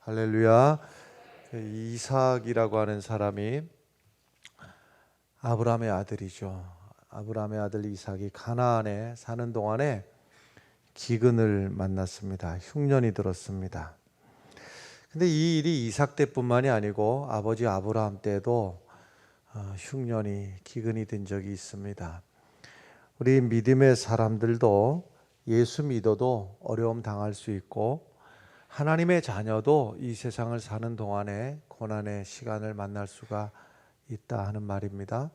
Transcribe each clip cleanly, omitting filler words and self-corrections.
할렐루야. 이삭이라고 하는 사람이 아브라함의 아들이죠. 아브라함의 아들 이삭이 가나안에 사는 동안에 기근을 만났습니다. 흉년이 들었습니다. 근데 이 일이 이삭 때뿐만이 아니고 아버지 아브라함 때도 흉년이 기근이 든 적이 있습니다. 우리 믿음의 사람들도 예수 믿어도 어려움 당할 수 있고 하나님의 자녀도 이 세상을 사는 동안에 고난의 시간을 만날 수가 있다 하는 말입니다.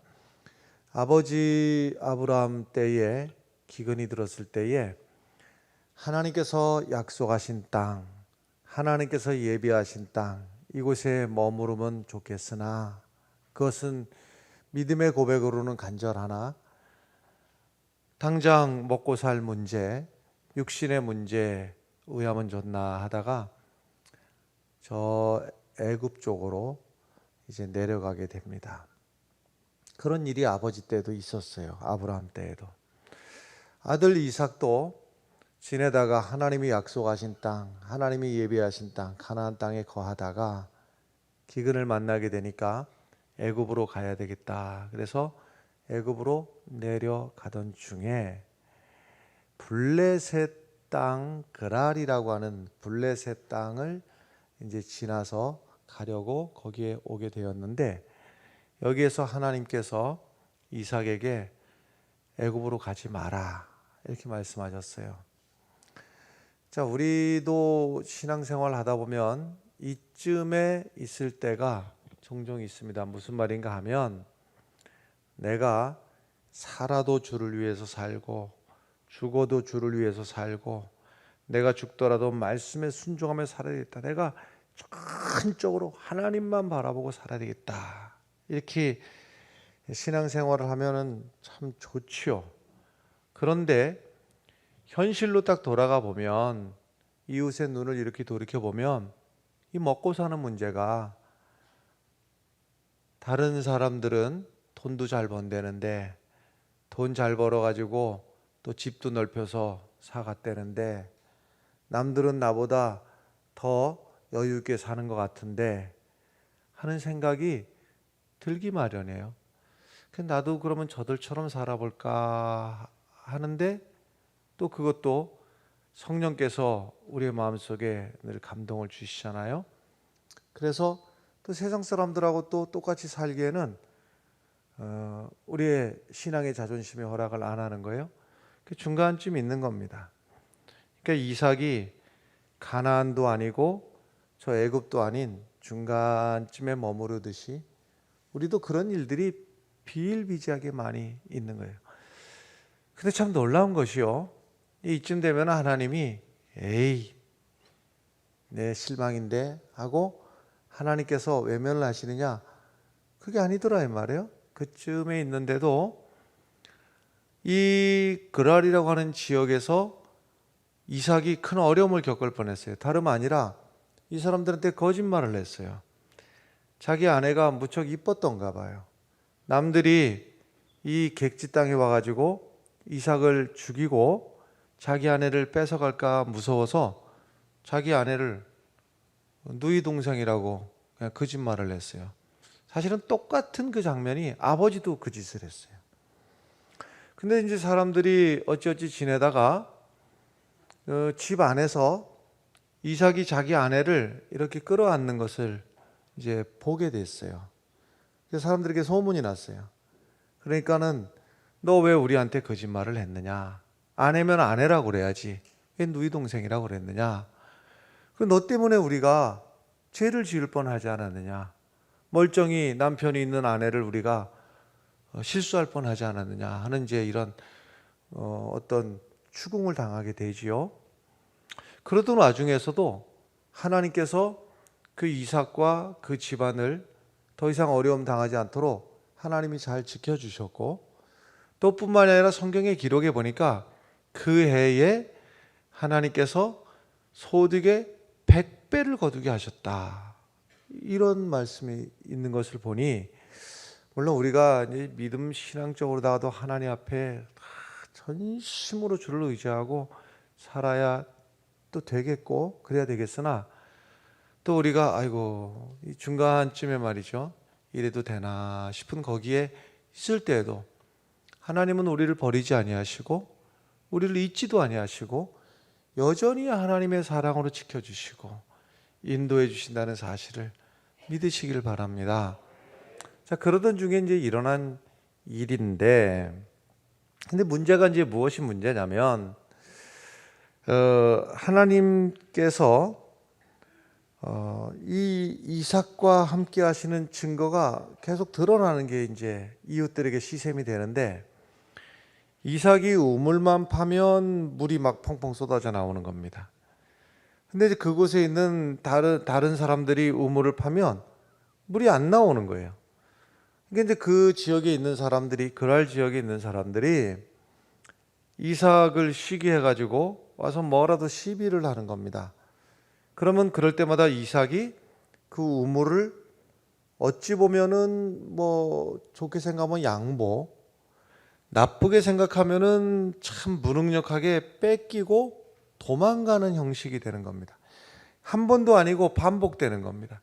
아버지 아브라함 때에 기근이 들었을 때에 하나님께서 약속하신 땅, 하나님께서 예비하신 땅, 이곳에 머무르면 좋겠으나 그것은 믿음의 고백으로는 간절하나 당장 먹고 살 문제, 육신의 문제 의하면 좋나 하다가 저 애굽 쪽으로 이제 내려가게 됩니다. 그런 일이 아버지 때도 있었어요. 아브라함 때에도. 아들 이삭도 지내다가 하나님이 약속하신 땅, 하나님이 예비하신 땅, 가나안 땅에 거하다가 기근을 만나게 되니까 애굽으로 가야 되겠다. 그래서 애굽으로 내려가던 중에 블레셋 땅 그랄이라고 하는 블레셋 땅을 이제 지나서 가려고 거기에 오게 되었는데 여기에서 하나님께서 이삭에게 애굽으로 가지 마라 이렇게 말씀하셨어요. 자, 우리도 신앙생활 하다 보면 이쯤에 있을 때가 종종 있습니다. 무슨 말인가 하면 내가 살아도 주를 위해서 살고 죽어도 주를 위해서 살고 내가 죽더라도 말씀에 순종하며 살아야 되겠다. 내가 전적으로 하나님만 바라보고 살아야 되겠다. 이렇게 신앙생활을 하면은 참 좋지요. 그런데 현실로 딱 돌아가 보면 이웃의 눈을 이렇게 돌이켜 보면 이 먹고 사는 문제가 다른 사람들은 돈도 잘 번대는데 돈 잘 벌어가지고 또 집도 넓혀서 사갔대는데 남들은 나보다 더 여유 있게 사는 것 같은데 하는 생각이 들기 마련이에요. 나도 그러면 저들처럼 살아볼까 하는데 또 그것도 성령께서 우리의 마음속에 늘 감동을 주시잖아요. 그래서 또 세상 사람들하고 또 똑같이 살기에는 우리의 신앙의 자존심에 허락을 안 하는 거예요. 그 중간쯤 있는 겁니다. 그러니까 이삭이 가나안도 아니고 저 애굽도 아닌 중간쯤에 머무르듯이 우리도 그런 일들이 비일비재하게 많이 있는 거예요. 근데 참 놀라운 것이요, 이쯤 되면 하나님이 에이 내 실망인데 하고 하나님께서 외면을 하시느냐, 그게 아니더라 이 말이에요. 그쯤에 있는데도 이 그랄이라고 하는 지역에서 이삭이 큰 어려움을 겪을 뻔했어요. 다름 아니라 이 사람들한테 거짓말을 했어요. 자기 아내가 무척 이뻤던가 봐요. 남들이 이 객지 땅에 와가지고 이삭을 죽이고 자기 아내를 뺏어갈까 무서워서 자기 아내를 누이 동생이라고 그냥 거짓말을 했어요. 사실은 똑같은 그 장면이 아버지도 그 짓을 했어요. 근데 이제 사람들이 어찌어찌 지내다가 집 안에서 이삭이 자기 아내를 이렇게 끌어안는 것을 이제 보게 됐어요. 그래서 사람들에게 소문이 났어요. 그러니까는 너 왜 우리한테 거짓말을 했느냐? 아내면 아내라고 그래야지. 왜 누이 동생이라고 그랬느냐? 너 때문에 우리가 죄를 지을 뻔하지 않았느냐? 멀쩡히 남편이 있는 아내를 우리가 실수할 뻔하지 않았느냐 하는 이제 이런 어떤 추궁을 당하게 되지요. 그러던 와중에서도 하나님께서 그 이삭과 그 집안을 더 이상 어려움 당하지 않도록 하나님이 잘 지켜주셨고, 또 뿐만 아니라 성경의 기록에 보니까 그 해에 하나님께서 소득의 100배를 거두게 하셨다, 이런 말씀이 있는 것을 보니, 물론 우리가 믿음 신앙적으로다가도 하나님 앞에 전심으로 주를 의지하고 살아야 또 되겠고 그래야 되겠으나 또 우리가 아이고 이 중간쯤에 말이죠, 이래도 되나 싶은 거기에 있을 때에도 하나님은 우리를 버리지 아니하시고 우리를 잊지도 아니하시고 여전히 하나님의 사랑으로 지켜주시고 인도해 주신다는 사실을 믿으시길 바랍니다. 자, 그러던 중에 이제 일어난 일인데, 근데 문제가 이제 무엇이 문제냐면, 하나님께서 이 이삭과 함께 하시는 증거가 계속 드러나는 게 이제 이웃들에게 시샘이 되는데, 이삭이 우물만 파면 물이 막 펑펑 쏟아져 나오는 겁니다. 근데 이제 그곳에 있는 다른 사람들이 우물을 파면 물이 안 나오는 거예요. 그러니까 이제 그 지역에 있는 사람들이, 그랄 지역에 있는 사람들이 이삭을 쉬게 해가지고 와서 뭐라도 시비를 하는 겁니다. 그러면 그럴 때마다 이삭이 그 우물을 어찌 보면은 뭐 좋게 생각하면 양보, 나쁘게 생각하면은 참 무능력하게 뺏기고 도망가는 형식이 되는 겁니다. 한 번도 아니고 반복되는 겁니다.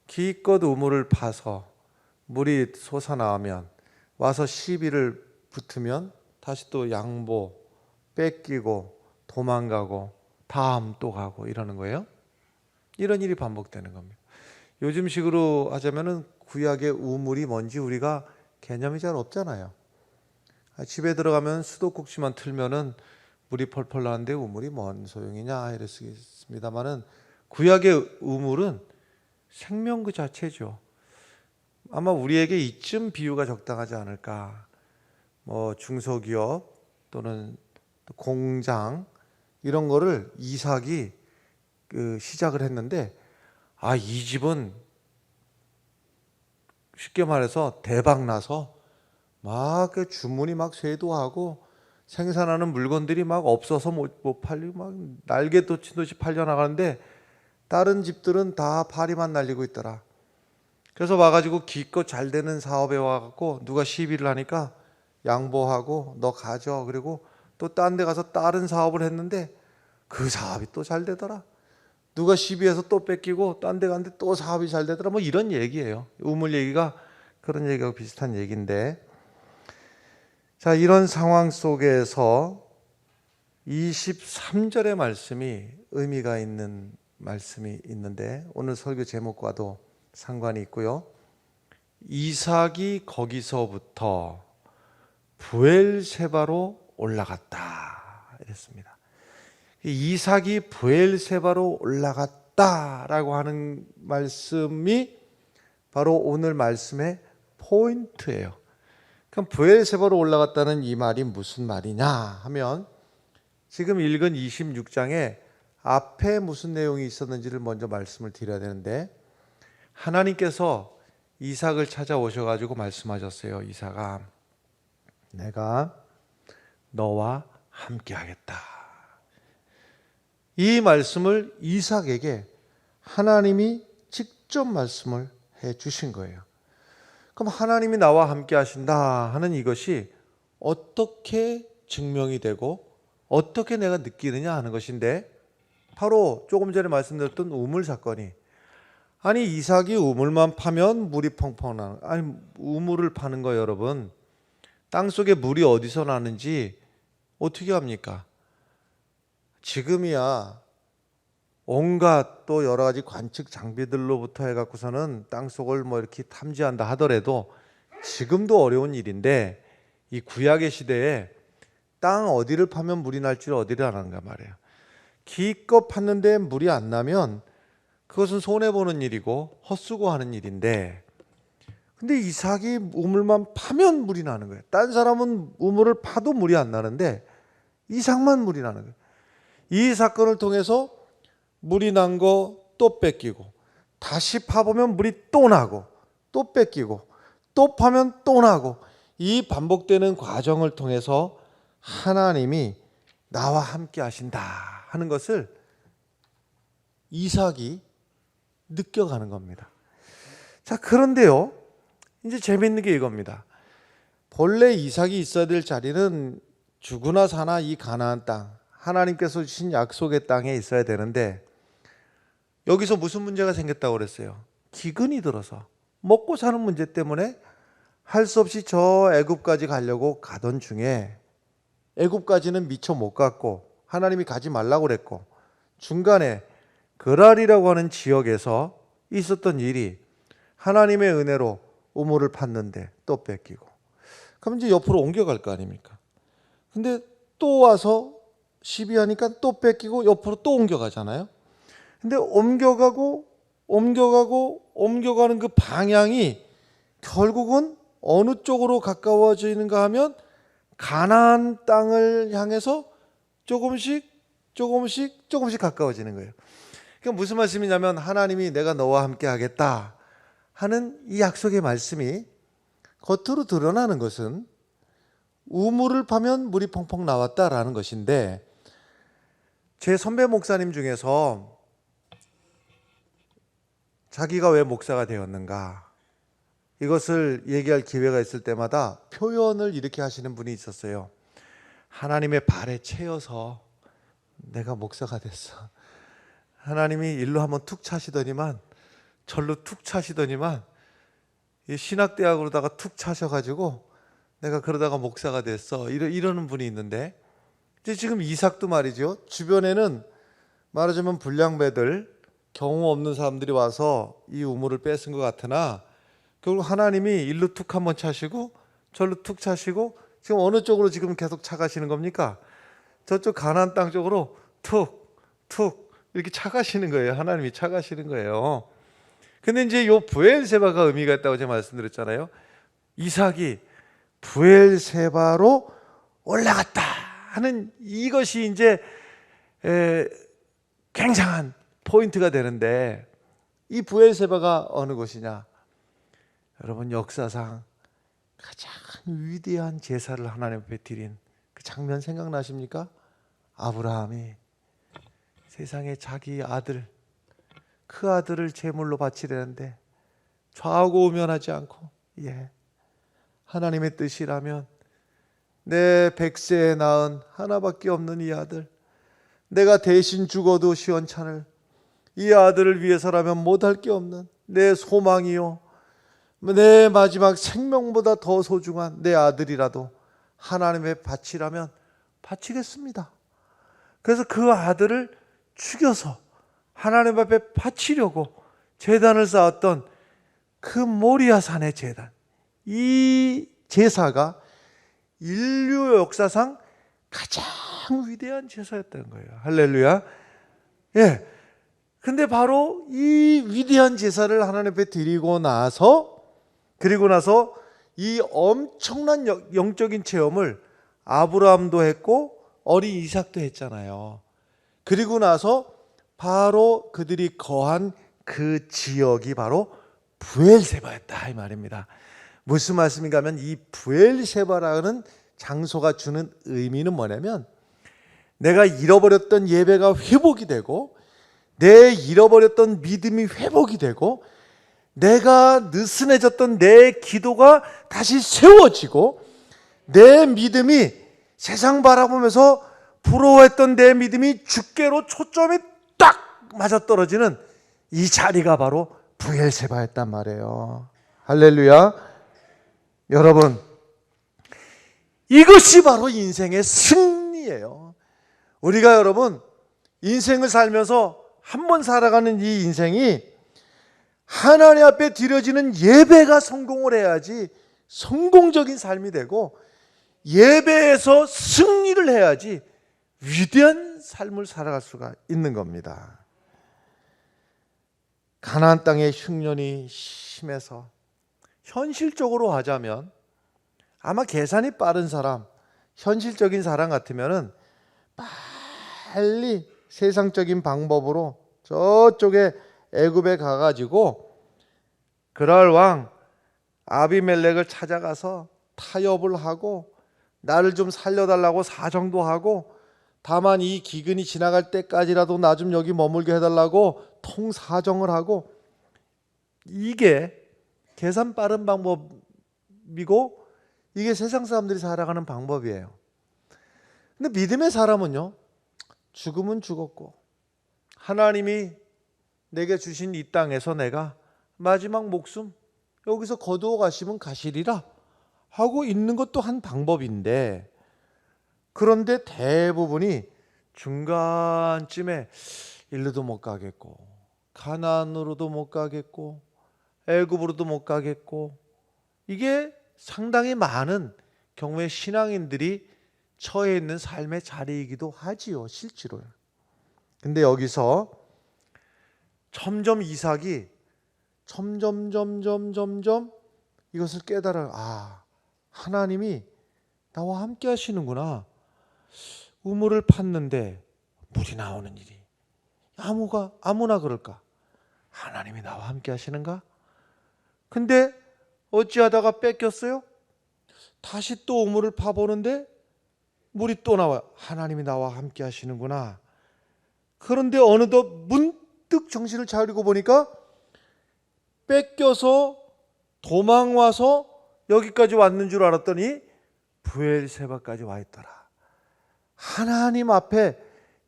기껏 우물을 파서 물이 솟아나오면 와서 시비를 붙으면 다시 또 양보, 뺏기고 도망가고 다음 또 가고 이러는 거예요. 이런 일이 반복되는 겁니다. 요즘식으로 하자면은 구약의 우물이 뭔지 우리가 개념이 잘 없잖아요. 집에 들어가면 수도꼭지만 틀면은 물이 펄펄 나는데 우물이 뭔 소용이냐 이랬습니다만은 구약의 우물은 생명 그 자체죠. 아마 우리에게 이쯤 비유가 적당하지 않을까. 뭐 중소기업 또는 공장 이런 거를 이삭이 시작을 했는데, 이 집은 쉽게 말해서 대박 나서 막 주문이 막 쇄도하고 생산하는 물건들이 막 없어서 못 팔리고 막 날개 돋친 듯이 팔려 나가는데 다른 집들은 다 파리만 날리고 있더라. 그래서 와가지고 기껏 잘 되는 사업에 와갖고 누가 시비를 하니까 양보하고 너 가져. 그리고 또 딴 데 가서 다른 사업을 했는데 그 사업이 또 잘 되더라. 누가 시비해서 또 뺏기고 딴 데 갔는데 또 사업이 잘 되더라. 뭐 이런 얘기예요. 우물 얘기가 그런 얘기하고 비슷한 얘기인데, 자, 이런 상황 속에서 23절의 말씀이 의미가 있는 말씀이 있는데 오늘 설교 제목과도 상관이 있고요. 이삭이 거기서부터 브엘세바로 올라갔다 이랬습니다. 이삭이 브엘세바로 올라갔다라고 하는 말씀이 바로 오늘 말씀의 포인트예요. 그럼 브엘세바로 올라갔다는 이 말이 무슨 말이냐 하면, 지금 읽은 26장에 앞에 무슨 내용이 있었는지를 먼저 말씀을 드려야 되는데, 하나님께서 이삭을 찾아오셔가지고 말씀하셨어요. 이삭아, 내가 너와 함께 하겠다. 이 말씀을 이삭에게 하나님이 직접 말씀을 해 주신 거예요. 그럼 하나님이 나와 함께 하신다 하는 이것이 어떻게 증명이 되고 어떻게 내가 느끼느냐 하는 것인데, 바로 조금 전에 말씀드렸던 우물 사건이, 아니 이삭이 우물만 파면 물이 펑펑 나는, 아니 우물을 파는 거 여러분, 땅속에 물이 어디서 나는지 어떻게 합니까? 지금이야 온갖 또 여러 가지 관측 장비들로부터 해갖고서는 땅속을 뭐 이렇게 탐지한다 하더라도 지금도 어려운 일인데, 이 구약의 시대에 땅 어디를 파면 물이 날지를 어디를 아는가 말이에요. 기껏 팠는데 물이 안 나면 그것은 손해보는 일이고 헛수고하는 일인데, 근데 이삭이 우물만 파면 물이 나는 거예요. 딴 사람은 우물을 파도 물이 안 나는데 이삭만 물이 나는 거예요. 이 사건을 통해서 물이 난 거 또 뺏기고, 다시 파보면 물이 또 나고, 또 뺏기고, 또 파면 또 나고, 이 반복되는 과정을 통해서 하나님이 나와 함께 하신다 하는 것을 이삭이 느껴가는 겁니다. 자, 그런데요, 이제 재밌는 게 이겁니다. 본래 이삭이 있어야 될 자리는 죽으나 사나 이 가나안 땅, 하나님께서 주신 약속의 땅에 있어야 되는데, 여기서 무슨 문제가 생겼다고 그랬어요? 기근이 들어서 먹고 사는 문제 때문에 할 수 없이 저 애굽까지 가려고 가던 중에, 애굽까지는 미처 못 갔고 하나님이 가지 말라고 그랬고, 중간에 그랄이라고 하는 지역에서 있었던 일이 하나님의 은혜로 우물을 팠는데 또 뺏기고, 그럼 이제 옆으로 옮겨갈 거 아닙니까? 근데 또 와서 시비하니까 또 뺏기고 옆으로 또 옮겨가잖아요. 근데 옮겨가는 그 방향이 결국은 어느 쪽으로 가까워지는가 하면 가나안 땅을 향해서 조금씩 가까워지는 거예요. 그러니까 무슨 말씀이냐면, 하나님이 내가 너와 함께 하겠다 하는 이 약속의 말씀이 겉으로 드러나는 것은 우물을 파면 물이 펑펑 나왔다라는 것인데, 제 선배 목사님 중에서 자기가 왜 목사가 되었는가, 이것을 얘기할 기회가 있을 때마다 표현을 이렇게 하시는 분이 있었어요. 하나님의 발에 채여서 내가 목사가 됐어. 하나님이 일로 한번 툭 차시더니만, 절로 툭 차시더니만, 이 신학대학으로다가 툭 차셔가지고 내가 그러다가 목사가 됐어. 이러는 분이 있는데, 이제 지금 이삭도 말이죠. 주변에는 말하자면 불량배들, 경우 없는 사람들이 와서 이 우물을 뺏은 것 같으나, 결국 하나님이 일로 툭 한번 차시고 절로 툭 차시고, 지금 어느 쪽으로 지금 계속 차가시는 겁니까? 저쪽 가나안 땅 쪽으로 툭 이렇게 차가시는 거예요. 하나님이 차가시는 거예요. 근데 이제 요 브엘세바가 의미가 있다고 제가 말씀드렸잖아요. 이삭이 브엘세바로 올라갔다 하는 이것이 이제 굉장한 포인트가 되는데, 이 브엘세바가 어느 곳이냐? 여러분, 역사상 가장 위대한 제사를 하나님 앞에 드린 그 장면 생각나십니까? 아브라함이 세상에 자기 아들, 그 아들을 제물로 바치려는데 좌우고 우면하지 않고, 하나님의 뜻이라면 내 백세에 낳은 하나밖에 없는 이 아들, 내가 대신 죽어도 시원찮을 이 아들을 위해서라면 못할 게 없는 내 소망이요, 내 마지막 생명보다 더 소중한 내 아들이라도 하나님의 바치라면 바치겠습니다. 그래서 그 아들을 죽여서 하나님 앞에 바치려고 제단을 쌓았던 그 모리아 산의 제단, 이 제사가 인류 역사상 가장 위대한 제사였던 거예요. 할렐루야. 근데 바로 이 위대한 제사를 하나님 앞에 드리고 나서, 그리고 나서 이 엄청난 영적인 체험을 아브라함도 했고 어린 이삭도 했잖아요. 그리고 나서 바로 그들이 거한 그 지역이 바로 브엘세바였다 이 말입니다. 무슨 말씀인가 하면, 이 브엘세바라는 장소가 주는 의미는 뭐냐면, 내가 잃어버렸던 예배가 회복이 되고, 내 잃어버렸던 믿음이 회복이 되고, 내가 느슨해졌던 내 기도가 다시 세워지고, 내 믿음이 세상 바라보면서 부러워했던 내 믿음이 주께로 초점이 딱 맞아떨어지는 이 자리가 바로 브엘세바였단 말이에요. 할렐루야. 여러분, 이것이 바로 인생의 승리예요. 우리가 여러분 인생을 살면서 한 번 살아가는 이 인생이 하나님 앞에 드려지는 예배가 성공을 해야지 성공적인 삶이 되고, 예배에서 승리를 해야지 위대한 삶을 살아갈 수가 있는 겁니다. 가나안 땅의 흉년이 심해서 현실적으로 하자면, 아마 계산이 빠른 사람, 현실적인 사람 같으면은 빨리 세상적인 방법으로 저쪽에 애굽에 가가지고 그랄 왕 아비멜렉을 찾아가서 타협을 하고 나를 좀 살려달라고 사정도 하고, 다만 이 기근이 지나갈 때까지라도 나 좀 여기 머물게 해달라고 통사정을 하고, 이게 계산 빠른 방법이고 이게 세상 사람들이 살아가는 방법이에요. 근데 믿음의 사람은요, 죽으면 죽었고 하나님이 내게 주신 이 땅에서 내가 마지막 목숨 여기서 거두어 가시면 가시리라 하고 있는 것도 한 방법인데, 그런데 대부분이 중간쯤에 일루도 못 가겠고 가나안으로도 못 가겠고 애굽으로도 못 가겠고, 이게 상당히 많은 경우에 신앙인들이 처해 있는 삶의 자리이기도 하지요, 실제로요. 근데 여기서 점점 이삭이 점점 이것을 깨달아, 하나님이 나와 함께 하시는구나. 우물을 팠는데 물이 나오는 일이 아무나 그럴까? 하나님이 나와 함께 하시는가? 근데 어찌하다가 뺏겼어요? 다시 또 우물을 파보는데 물이 또 나와요. 하나님이 나와 함께 하시는구나. 그런데 어느덧 문득 정신을 차리고 보니까 뺏겨서 도망와서 여기까지 왔는 줄 알았더니 브엘세바까지 와 있더라. 하나님 앞에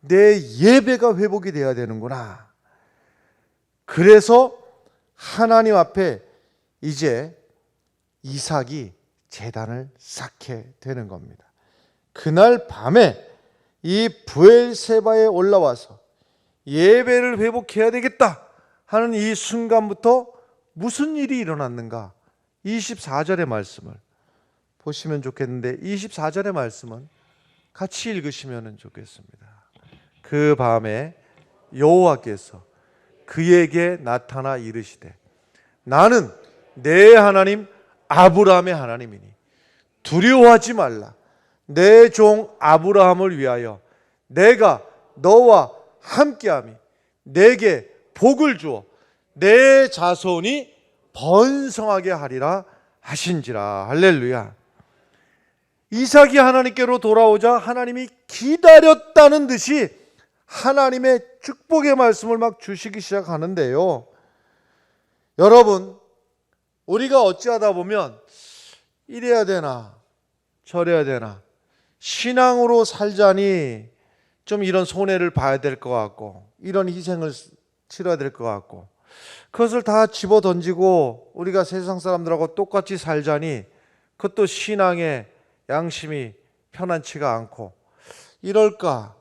내 예배가 회복이 돼야 되는구나. 그래서 하나님 앞에 이제 이삭이 제단을 쌓게 되는 겁니다. 그날 밤에 이 브엘세바에 올라와서 예배를 회복해야 되겠다 하는 이 순간부터 무슨 일이 일어났는가? 24절의 말씀을 보시면 좋겠는데, 24절의 말씀은 같이 읽으시면 좋겠습니다. 그 밤에 여호와께서 그에게 나타나 이르시되, 나는 내 하나님 아브라함의 하나님이니 두려워하지 말라. 내 종 아브라함을 위하여 내가 너와 함께함이 내게 복을 주어 내 자손이 번성하게 하리라 하신지라. 할렐루야. 이삭이 하나님께로 돌아오자 하나님이 기다렸다는 듯이 하나님의 축복의 말씀을 막 주시기 시작하는데요. 여러분, 우리가 어찌하다 보면 이래야 되나 저래야 되나, 신앙으로 살자니 좀 이런 손해를 봐야 될 것 같고 이런 희생을 치러야 될 것 같고, 그것을 다 집어 던지고 우리가 세상 사람들하고 똑같이 살자니 그것도 신앙의 양심이 편안치가 않고, 이럴까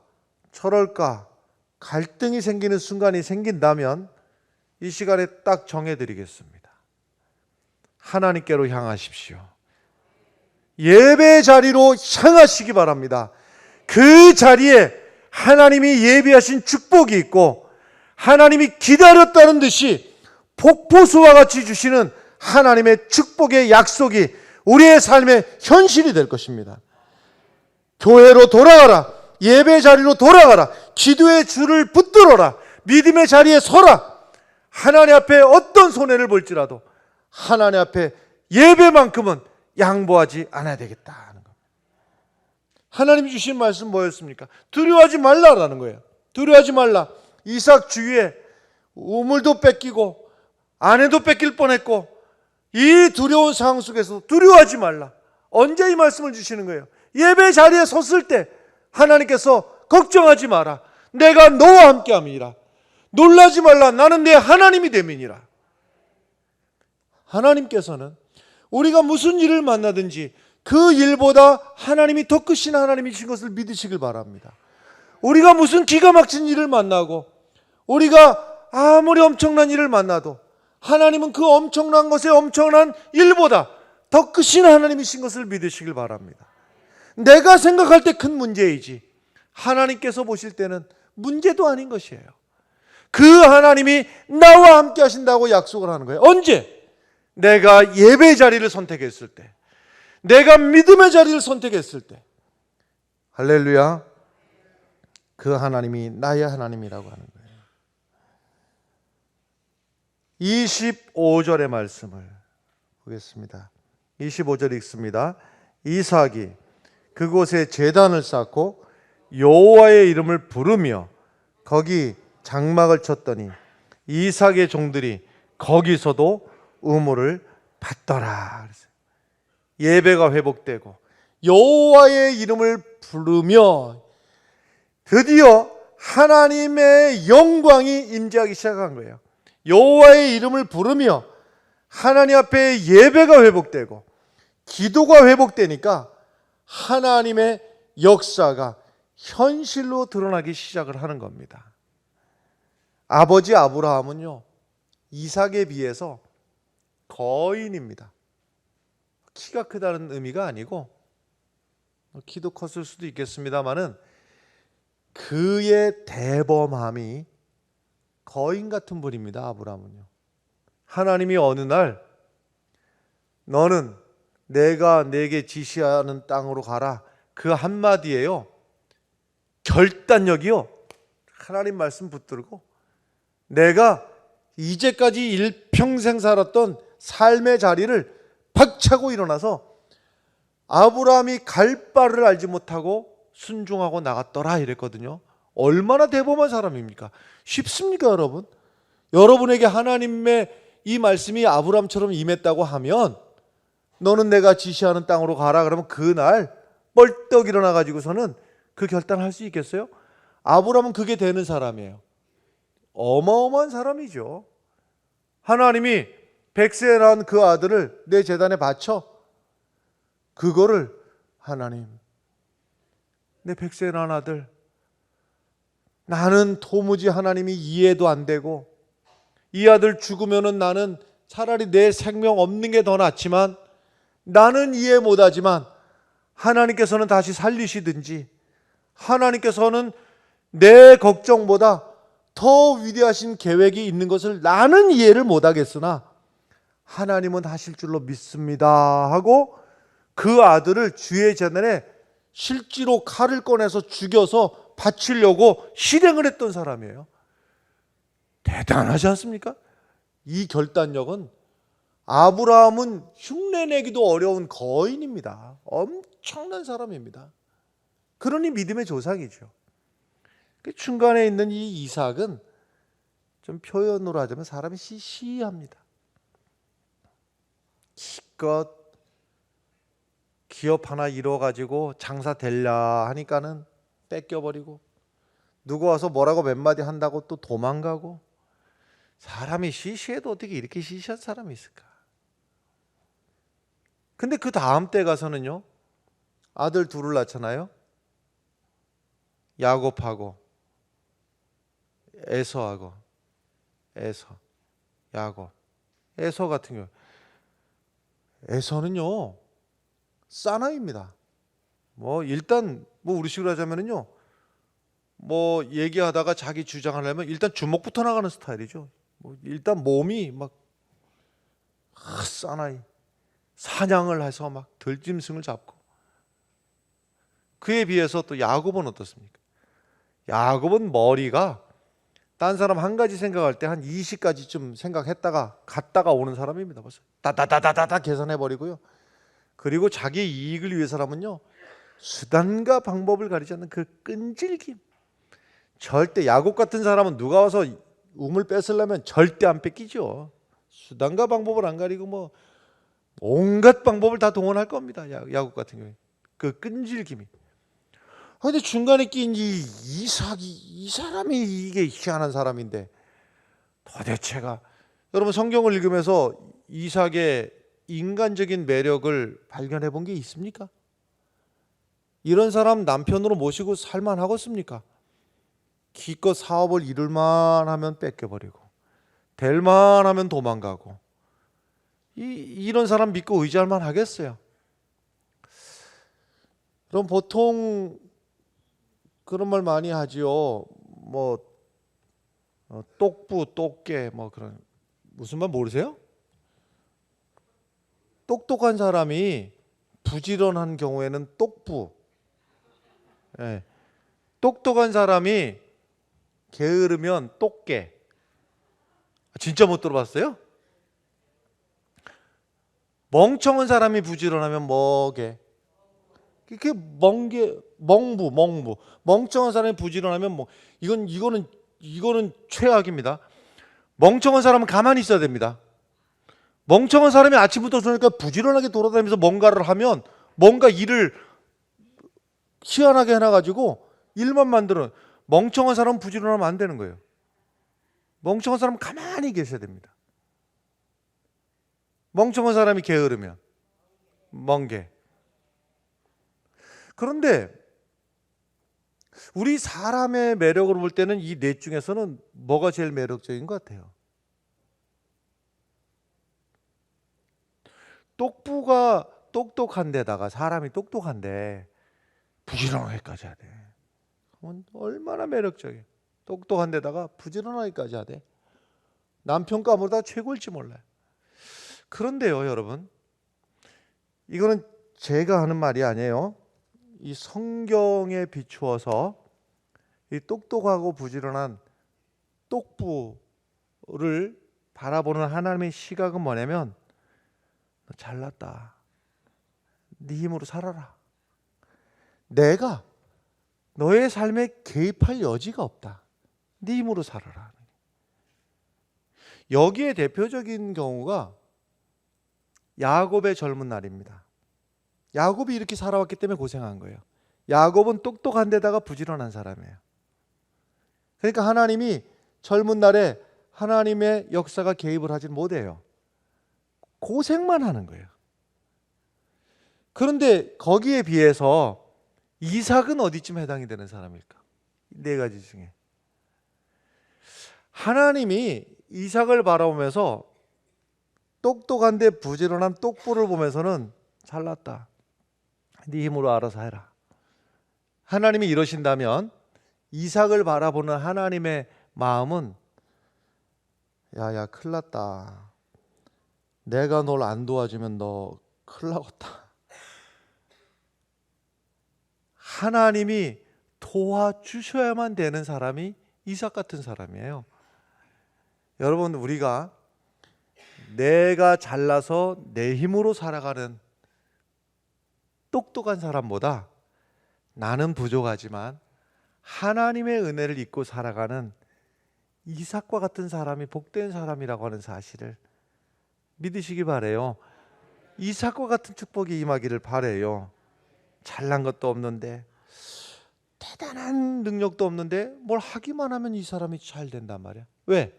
저럴까 갈등이 생기는 순간이 생긴다면 이 시간에 딱 정해드리겠습니다. 하나님께로 향하십시오. 예배 자리로 향하시기 바랍니다. 그 자리에 하나님이 예비하신 축복이 있고 하나님이 기다렸다는 듯이 폭포수와 같이 주시는 하나님의 축복의 약속이 우리의 삶의 현실이 될 것입니다. 교회로 돌아가라. 예배 자리로 돌아가라. 기도의 줄을 붙들어라. 믿음의 자리에 서라. 하나님 앞에 어떤 손해를 볼지라도 하나님 앞에 예배만큼은 양보하지 않아야 되겠다 하는 겁니다. 하나님이 주신 말씀 뭐였습니까? 두려워하지 말라라는 거예요. 두려워하지 말라. 이삭 주위에 우물도 뺏기고 아내도 뺏길 뻔했고, 이 두려운 상황 속에서 두려워하지 말라. 언제 이 말씀을 주시는 거예요? 예배 자리에 섰을 때 하나님께서 걱정하지 마라. 내가 너와 함께함이라. 놀라지 말라. 나는 내 하나님이 됨이니라. 하나님께서는 우리가 무슨 일을 만나든지 그 일보다 하나님이 더 크신 하나님이신 것을 믿으시길 바랍니다. 우리가 무슨 기가 막힌 일을 만나고 우리가 아무리 엄청난 일을 만나도 하나님은 그 엄청난 것의 엄청난 일보다 더 크신 하나님이신 것을 믿으시길 바랍니다. 내가 생각할 때 큰 문제이지 하나님께서 보실 때는 문제도 아닌 것이에요. 그 하나님이 나와 함께 하신다고 약속을 하는 거예요. 언제? 내가 예배 자리를 선택했을 때, 내가 믿음의 자리를 선택했을 때, 할렐루야, 그 하나님이 나의 하나님이라고 하는 거예요. 25절의 말씀을 보겠습니다. 25절 읽습니다. 이삭이 그곳에 제단을 쌓고 여호와의 이름을 부르며 거기 장막을 쳤더니 이삭의 종들이 거기서도 우물을 받더라. 예배가 회복되고 여호와의 이름을 부르며 드디어 하나님의 영광이 임재하기 시작한 거예요. 여호와의 이름을 부르며 하나님 앞에 예배가 회복되고 기도가 회복되니까 하나님의 역사가 현실로 드러나기 시작을 하는 겁니다. 아버지 아브라함은요, 이삭에 비해서 거인입니다. 키가 크다는 의미가 아니고, 키도 컸을 수도 있겠습니다만은 그의 대범함이 거인 같은 분입니다. 아브라함은요. 하나님이 어느 날 너는 내가 내게 지시하는 땅으로 가라, 그 한마디에요, 결단력이요, 하나님 말씀 붙들고 내가 이제까지 일평생 살았던 삶의 자리를 박차고 일어나서 아브라함이 갈 바를 알지 못하고 순종하고 나갔더라 이랬거든요. 얼마나 대범한 사람입니까? 쉽습니까, 여러분? 여러분에게 하나님의 이 말씀이 아브라함처럼 임했다고 하면, 너는 내가 지시하는 땅으로 가라 그러면 그날 뻘떡 일어나 가지고서는 그 결단할 수 있겠어요? 아브라함은 그게 되는 사람이에요. 어마어마한 사람이죠. 하나님이 100세에 낳은 그 아들을 내 제단에 바쳐, 그거를 하나님, 내 100세에 낳은 아들, 나는 도무지 하나님이 이해도 안 되고 이 아들 죽으면은 나는 차라리 내 생명 없는 게 더 낫지만, 나는 이해 못하지만 하나님께서는 다시 살리시든지, 하나님께서는 내 걱정보다 더 위대하신 계획이 있는 것을 나는 이해를 못하겠으나 하나님은 하실 줄로 믿습니다 하고 그 아들을 주의 제단에 실제로 칼을 꺼내서 죽여서 바치려고 실행을 했던 사람이에요. 대단하지 않습니까? 이 결단력은, 아브라함은 흉내내기도 어려운 거인입니다. 엄청난 사람입니다. 그러니 믿음의 조상이죠. 그 중간에 있는 이 이삭은 좀 표현으로 하자면 사람이 시시합니다. 기껏 기업 하나 이뤄가지고 장사 될라 하니까는 뺏겨버리고, 누구 와서 뭐라고 몇 마디 한다고 또 도망가고, 사람이 시시해도 어떻게 이렇게 시시한 사람이 있을까? 근데 그 다음 때 가서는요, 아들 둘을 낳잖아요. 야곱하고 에서하고, 야곱. 에서 같은 경우, 에서는요 사나이입니다. 일단 우리식으로 하자면은요, 얘기하다가 자기 주장을 하려면 일단 주먹부터 나가는 스타일이죠. 일단 몸이 막 사나이, 사냥을 해서 막 들짐승을 잡고. 그에 비해서 또 야곱은 어떻습니까? 야곱은 머리가 딴 사람 한 가지 생각할 때 한 20가지쯤 생각했다가 갔다가 오는 사람입니다. 벌써 다다다다다 계산해버리고요. 그리고 자기 이익을 위해서라면요, 수단과 방법을 가리지 않는 그 끈질김. 절대, 야곱 같은 사람은 누가 와서 우물 뺏으려면 절대 안 뺏기죠. 수단과 방법을 안 가리고 온갖 방법을 다 동원할 겁니다. 야곱 같은 경우에 그 끈질김이. 근데 중간에 낀 이 이삭이, 이 사람이 이게 희한한 사람인데, 도대체가, 여러분 성경을 읽으면서 이삭의 인간적인 매력을 발견해 본 게 있습니까? 이런 사람 남편으로 모시고 살만하겠습니까? 기껏 사업을 이룰만 하면 뺏겨버리고, 될만 하면 도망가고, 이런 사람 믿고 의지할 만 하겠어요? 그럼 보통 그런 말 많이 하지요. 똑부, 똑개, 그런, 무슨 말 모르세요? 똑똑한 사람이 부지런한 경우에는 똑부, 똑똑한 사람이 게으르면 똑개. 진짜 못 들어봤어요? 멍청한 사람이 부지런하면 뭐게? 그게 멍부. 멍청한 사람이 부지런하면 이거는 최악입니다. 멍청한 사람은 가만히 있어야 됩니다. 멍청한 사람이 아침부터 저녁까 부지런하게 돌아다니면서 뭔가를 하면, 뭔가 일을 희한하게 해놔가지고 일만 만들어. 멍청한 사람은 부지런하면 안 되는 거예요. 멍청한 사람은 가만히 계셔야 됩니다. 멍청한 사람이 게으르면 멍게. 그런데 우리 사람의 매력으로 볼 때는 이 넷 중에서는 뭐가 제일 매력적인 것 같아요? 똑부가 똑똑한 데다가 사람이 똑똑한데 부지런하게까지 하대. 얼마나 매력적이에요. 똑똑한 데다가 부지런하게까지 하대. 남편감보다 최고일지 몰라요. 그런데요, 여러분, 이거는 제가 하는 말이 아니에요. 이 성경에 비추어서 이 똑똑하고 부지런한 똑부를 바라보는 하나님의 시각은 뭐냐면, 너 잘났다. 네 힘으로 살아라. 내가 너의 삶에 개입할 여지가 없다. 네 힘으로 살아라. 여기에 대표적인 경우가 야곱의 젊은 날입니다. 야곱이 이렇게 살아왔기 때문에 고생한 거예요. 야곱은 똑똑한 데다가 부지런한 사람이에요. 그러니까 하나님이 젊은 날에 하나님의 역사가 개입을 하지 못해요. 고생만 하는 거예요. 그런데 거기에 비해서 이삭은 어디쯤 해당이 되는 사람일까? 네 가지 중에 하나님이 이삭을 바라보면서 똑똑한데 부지런한 똑부를 보면서는 잘났다. 네 힘으로 알아서 해라. 하나님이 이러신다면 이삭을 바라보는 하나님의 마음은 야야 큰일 났다. 내가 널 안 도와주면 너 큰일 나겠다. 하나님이 도와주셔야만 되는 사람이 이삭 같은 사람이에요. 여러분, 우리가 내가 잘나서 내 힘으로 살아가는 똑똑한 사람보다 나는 부족하지만 하나님의 은혜를 입고 살아가는 이삭과 같은 사람이 복된 사람이라고 하는 사실을 믿으시기 바래요. 이삭과 같은 축복이 임하기를 바래요. 잘난 것도 없는데 대단한 능력도 없는데 뭘 하기만 하면 이 사람이 잘 된단 말이야. 왜?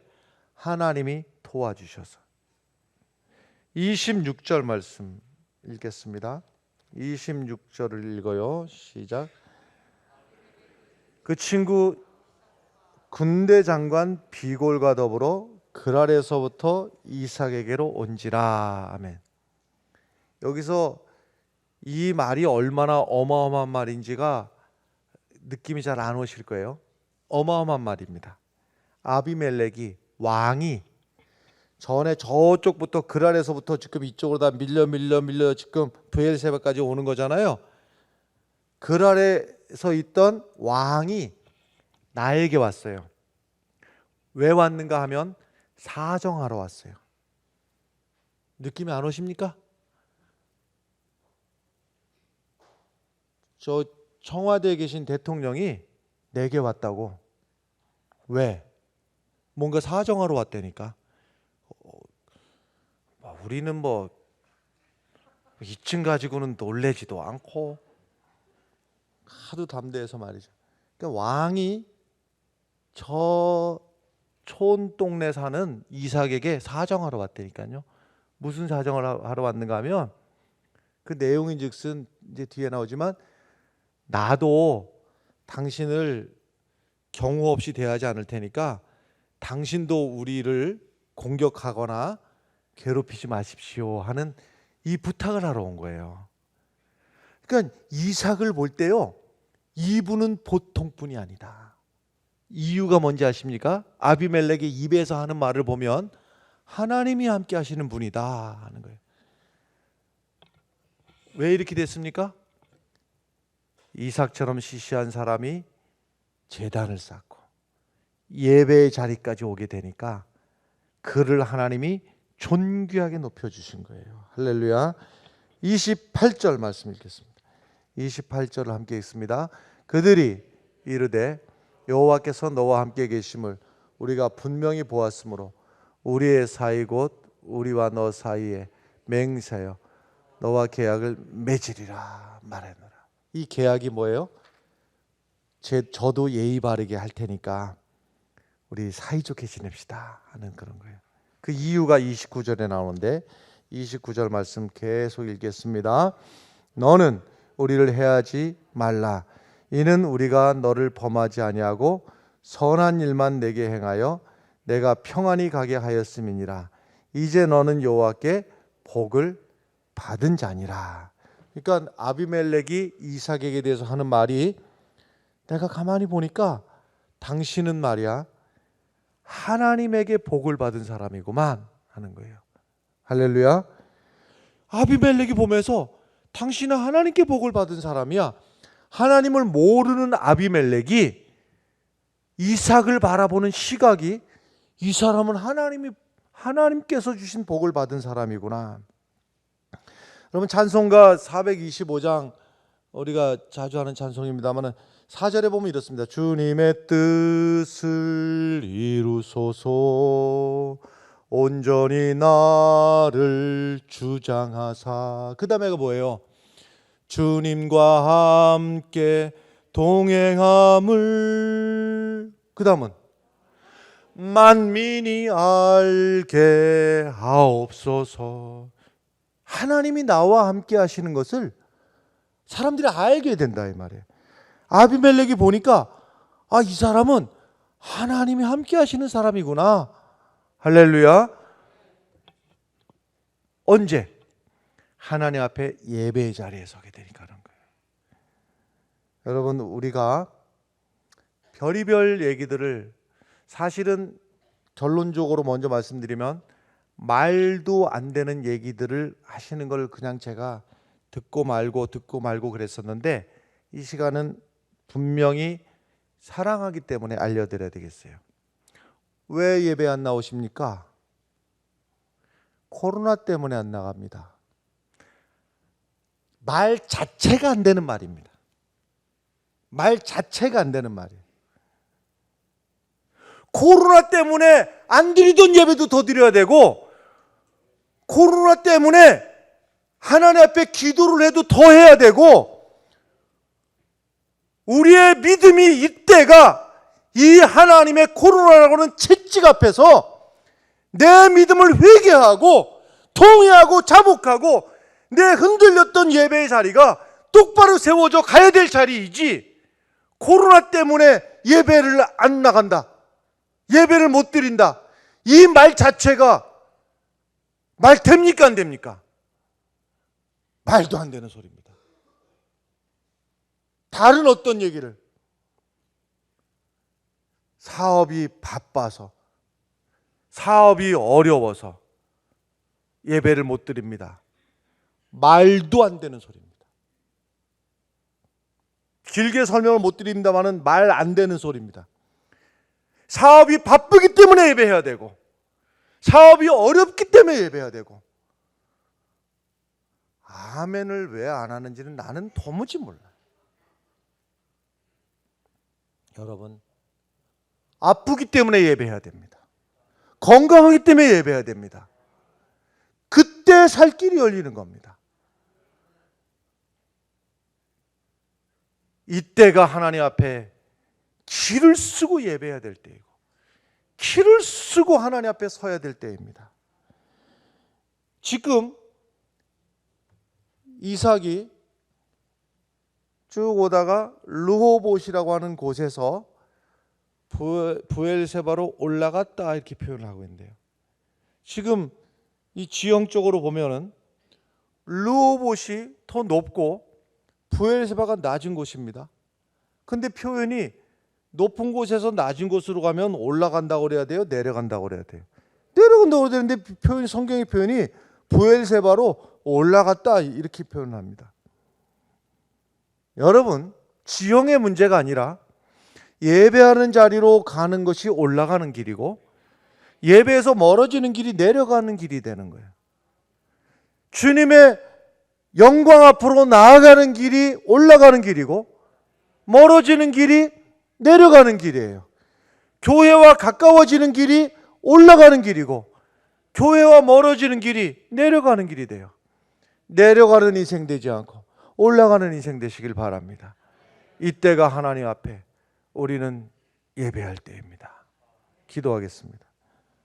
하나님이 도와주셔서. 26절 말씀 읽겠습니다. 26절을 읽어요. 시작. 그 친구 군대 장관 비골과 더불어 그랄에서부터 이삭에게로 온지라. 아멘. 여기서 이 말이 얼마나 어마어마한 말인지가 느낌이 잘 안 오실 거예요. 어마어마한 말입니다. 아비멜렉이 왕이 전에 저쪽부터 그랄에서부터 지금 이쪽으로 다 밀려 지금 브엘세바까지 오는 거잖아요. 그랄에서 있던 왕이 나에게 왔어요. 왜 왔는가 하면 사정하러 왔어요. 느낌이 안 오십니까? 저 청와대에 계신 대통령이 내게 왔다고. 왜? 뭔가 사정하러 왔다니까. 우리는 뭐 2층 가지고는 놀래지도 않고 하도 담대해서 말이죠. 그러니까 왕이 저 촌동네 사는 이삭에게 사정하러 왔다니까요. 무슨 사정을 하러 왔는가 하면 그 내용인즉슨 이제 뒤에 나오지만 나도 당신을 경우 없이 대하지 않을 테니까 당신도 우리를 공격하거나 괴롭히지 마십시오 하는 이 부탁을 하러 온 거예요. 그러니까 이삭을 볼 때요, 이분은 보통 분이 아니다. 이유가 뭔지 아십니까? 아비멜렉의 입에서 하는 말을 보면 하나님이 함께 하시는 분이다 하는 거예요. 왜 이렇게 됐습니까? 이삭처럼 시시한 사람이 제단을 쌓고 예배의 자리까지 오게 되니까 그를 하나님이 존귀하게 높여주신 거예요. 할렐루야. 28절 말씀 읽겠습니다. 28절을 함께 읽습니다. 그들이 이르되 여호와께서 너와 함께 계심을 우리가 분명히 보았으므로 우리의 사이 곧 우리와 너 사이에 맹세하여 너와 계약을 맺으리라 말하노라. 이 계약이 뭐예요? 저도 예의 바르게 할 테니까 우리 사이좋게 지냅시다 하는 그런 거예요. 그 이유가 29절에 나오는데 29절 말씀 계속 읽겠습니다. 너는 우리를 해하지 말라. 이는 우리가 너를 범하지 아니하고 선한 일만 내게 행하여 내가 평안히 가게 하였음이니라. 이제 너는 여호와께 복을 받은 자니라. 그러니까 아비멜렉이 이삭에게 대해서 하는 말이, 내가 가만히 보니까 당신은 말이야 하나님에게 복을 받은 사람이구만 하는 거예요. 할렐루야. 아비멜렉이 보면서 당신은 하나님께 복을 받은 사람이야. 하나님을 모르는 아비멜렉이 이삭을 바라보는 시각이, 이 사람은 하나님께서 주신 복을 받은 사람이구나. 여러분, 찬송가 425장 우리가 자주 하는 찬송입니다만 4절에 보면 이렇습니다. 주님의 뜻을 이루소서 온전히 나를 주장하사. 그 다음에가 뭐예요? 주님과 함께 동행함을. 그 다음은 만민이 알게 하옵소서. 하나님이 나와 함께 하시는 것을 사람들이 알게 된다 이 말이에요. 아비멜렉이 보니까 이 사람은 하나님이 함께 하시는 사람이구나. 할렐루야. 언제? 하나님 앞에 예배의 자리에 서게 되니까 그런 거예요. 여러분, 우리가 별의별 얘기들을, 사실은 결론적으로 먼저 말씀드리면 말도 안 되는 얘기들을 하시는 걸 그냥 제가 듣고 말고 그랬었는데, 이 시간은 분명히 사랑하기 때문에 알려드려야 되겠어요. 왜 예배 안 나오십니까? 코로나 때문에 안 나갑니다. 말 자체가 안 되는 말입니다. 말 자체가 안 되는 말이에요. 코로나 때문에 안 드리던 예배도 더 드려야 되고, 코로나 때문에 하나님 앞에 기도를 해도 더 해야 되고, 우리의 믿음이 이때가 이 하나님의 코로나라고는 채찍 앞에서 내 믿음을 회개하고 통회하고 자복하고 내 흔들렸던 예배의 자리가 똑바로 세워져 가야 될 자리이지, 코로나 때문에 예배를 안 나간다, 예배를 못 드린다, 이 말 자체가 말 됩니까 안 됩니까? 말도 안 되는 소리입니다. 다른 어떤 얘기를, 사업이 바빠서, 사업이 어려워서 예배를 못 드립니다. 말도 안 되는 소리입니다. 길게 설명을 못 드립니다만은 말 안 되는 소리입니다. 사업이 바쁘기 때문에 예배해야 되고, 사업이 어렵기 때문에 예배해야 되고, 아멘을 왜 안 하는지는 나는 도무지 몰라요. 여러분, 아프기 때문에 예배해야 됩니다. 건강하기 때문에 예배해야 됩니다. 그때 살 길이 열리는 겁니다. 이때가 하나님 앞에 기를 쓰고 예배해야 될 때이고, 기를 쓰고 하나님 앞에 서야 될 때입니다. 지금 이삭이 쭉 오다가 르호봇이라고 하는 곳에서 브엘세바로 올라갔다 이렇게 표현을 하고 있는데요. 지금 이 지형적으로 보면은 르호봇이 더 높고 브엘세바가 낮은 곳입니다. 근데 표현이 높은 곳에서 낮은 곳으로 가면 올라간다고 그래야 돼요? 내려간다고 그래야 돼요? 내려간다고 그래야 되는데 표현이, 성경의 표현이 브엘세바로 올라갔다 이렇게 표현합니다. 여러분, 지형의 문제가 아니라 예배하는 자리로 가는 것이 올라가는 길이고, 예배에서 멀어지는 길이 내려가는 길이 되는 거예요. 주님의 영광 앞으로 나아가는 길이 올라가는 길이고, 멀어지는 길이 내려가는 길이에요. 교회와 가까워지는 길이 올라가는 길이고, 교회와 멀어지는 길이 내려가는 길이 돼요. 내려가는 인생 되지 않고 올라가는 인생 되시길 바랍니다. 이때가 하나님 앞에 우리는 예배할 때입니다. 기도하겠습니다.